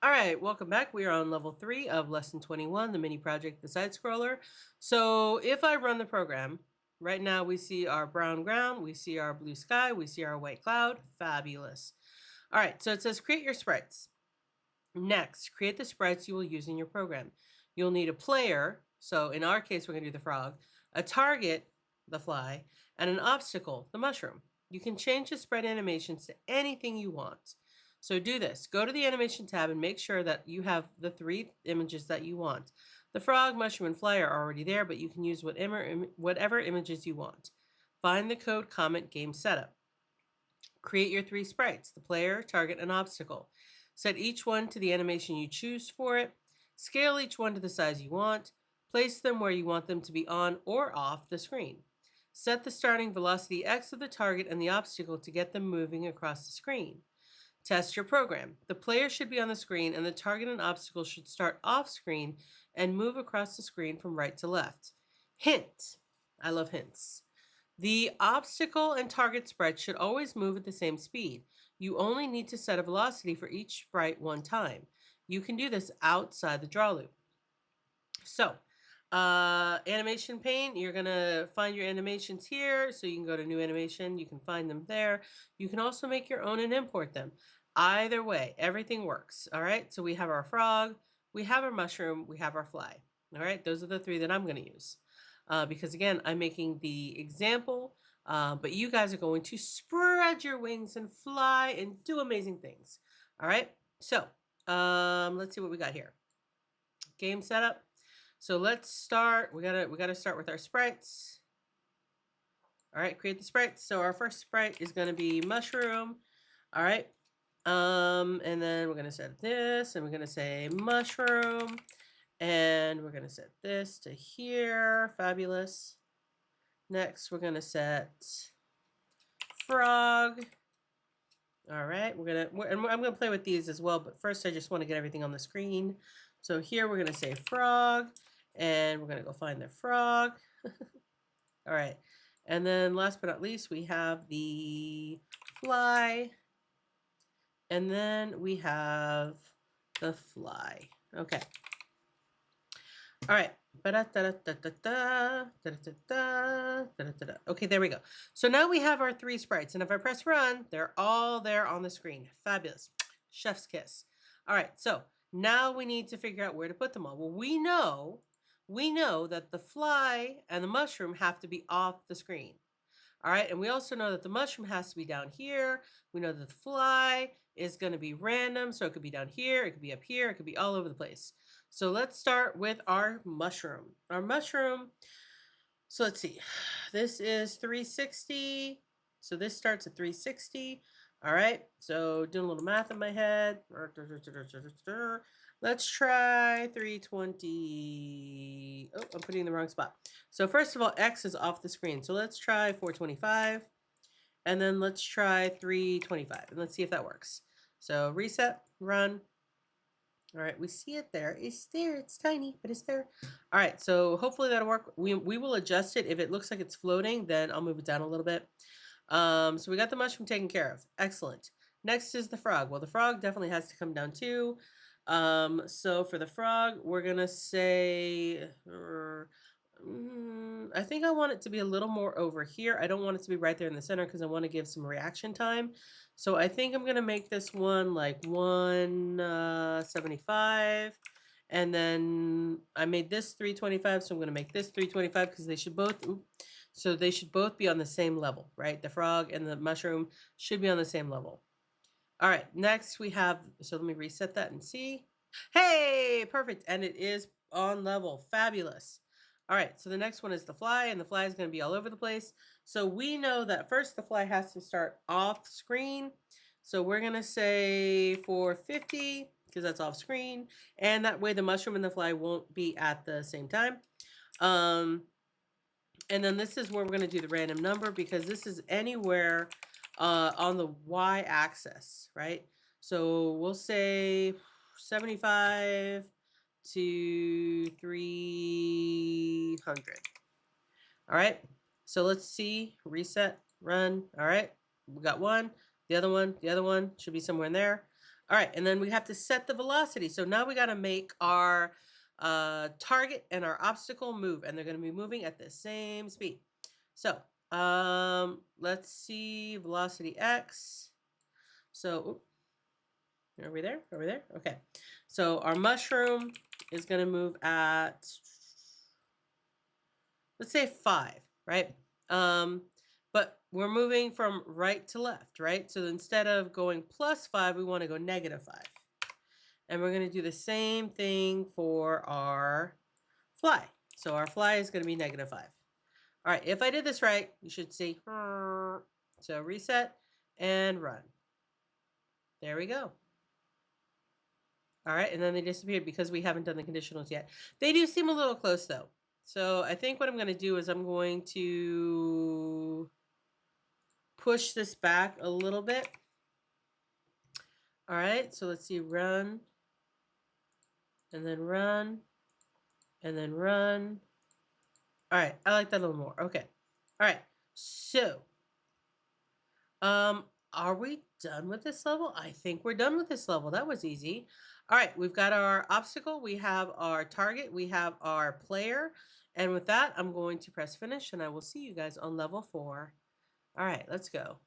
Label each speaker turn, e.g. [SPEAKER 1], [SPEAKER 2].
[SPEAKER 1] All right, welcome back. We are on level 3 of lesson 21, the mini project, the side scroller. So if I run the program, right now we see our brown ground, we see our blue sky, we see our white cloud. Fabulous. All right, so it says create your sprites. Next, create the sprites you will use in your program. You'll need a player, so in our case, we're going to do the frog, a target, the fly, and an obstacle, the mushroom. You can change the sprite animations to anything you want. So do this. Go to the animation tab and make sure that you have the 3 images that you want. The frog, mushroom, and fly are already there, but you can use whatever images you want. Find the code, comment, game setup. Create your 3 sprites, the player, target, and obstacle. Set each one to the animation you choose for it. Scale each one to the size you want. Place them where you want them to be on or off the screen. Set the starting velocity x of the target and the obstacle to get them moving across the screen. Test your program. The player should be on the screen and the target and obstacle should start off screen and move across the screen from right to left. Hint. I love hints. The obstacle and target sprites should always move at the same speed. You only need to set a velocity for each sprite one time. You can do this outside the draw loop. So, animation pane, you're going to find your animations here. So you can go to new animation, you can find them there. You can also make your own and import them. Either way, everything works. All right, so we have our frog, we have our mushroom, we have our fly. All right, those are the 3 that I'm going to use. Because again, I'm making the example, but you guys are going to spread your wings and fly and do amazing things. All right, so let's see what we got here. Game setup. So let's start. We gotta start with our sprites. All right, create the sprites. So our first sprite is gonna be mushroom. All right. And then we're gonna set this, and we're gonna say mushroom, and we're gonna set this to here. Fabulous. Next, we're gonna set frog. All right, I'm gonna play with these as well, but first I just want to get everything on the screen. So here we're gonna say frog, and we're gonna go find the frog. All right, and then last but not least, we have the fly, and then we have the fly. Okay. All right. Okay, there we go. So now we have our 3 sprites, and if I press run, they're all there on the screen. Fabulous. Chef's kiss. All right, so now we need to figure out where to put them all. Well, we know that the fly and the mushroom have to be off the screen. All right, and we also know that the mushroom has to be down here. We know that the fly is going to be random, so it could be down here, it could be up here, it could be all over the place. So let's start with our mushroom. Our mushroom, so let's see. This is 360. So this starts at 360. All right, so doing a little math in my head. Let's try 320. Oh, I'm putting in the wrong spot. So first of all, X is off the screen. So let's try 425. And then let's try 325. And let's see if that works. So reset, run. All right, we see it there. It's there. It's tiny, but it's there. All right, so hopefully that'll work. We will adjust it. If it looks like it's floating, then I'll move it down a little bit. So we got the mushroom taken care of. Excellent. Next is the frog. Well, the frog definitely has to come down too. So for the frog, we're gonna say, I think I want it to be a little more over here. I don't want it to be right there in the center because I want to give some reaction time. So I think I'm gonna make this one like 175. And then I made this 325, so I'm gonna make this 325 because they should both, so they should both be on the same level, right? The frog and the mushroom should be on the same level. All right, next we have, so let me reset that and see. Hey, perfect, and it is on level. Fabulous. All right, so the next one is the fly, and the fly is going to be all over the place. So we know that first the fly has to start off screen. So we're going to say 450 because that's off screen, and that way the mushroom and the fly won't be at the same time. And then this is where we're going to do the random number because this is anywhere on the y-axis, right? So we'll say 75 to 300. All right, so let's see, reset, run. All right, we got one, the other one should be somewhere in there. All right, and then we have to set the velocity. So now we got to make our target and our obstacle move, and they're going to be moving at the same speed. So let's see, velocity X. So are we there? Are we there? Okay. So our mushroom is going to move at, let's say 5, right? But we're moving from right to left, right? So instead of going +5, we want to go -5. And we're going to do the same thing for our fly. So our fly is going to be -5. All right, if I did this right, you should see. So reset and run. There we go. All right, and then they disappeared because we haven't done the conditionals yet. They do seem a little close though. So I think what I'm going to do is I'm going to push this back a little bit. All right, so let's see, run, and then run, and then run. All right, I like that a little more. Okay. All right, so are we done with this level? I think we're done with this level. That was easy. All right, we've got our obstacle, we have our target, we have our player. And with that, I'm going to press finish and I will see you guys on level 4. All right, let's go.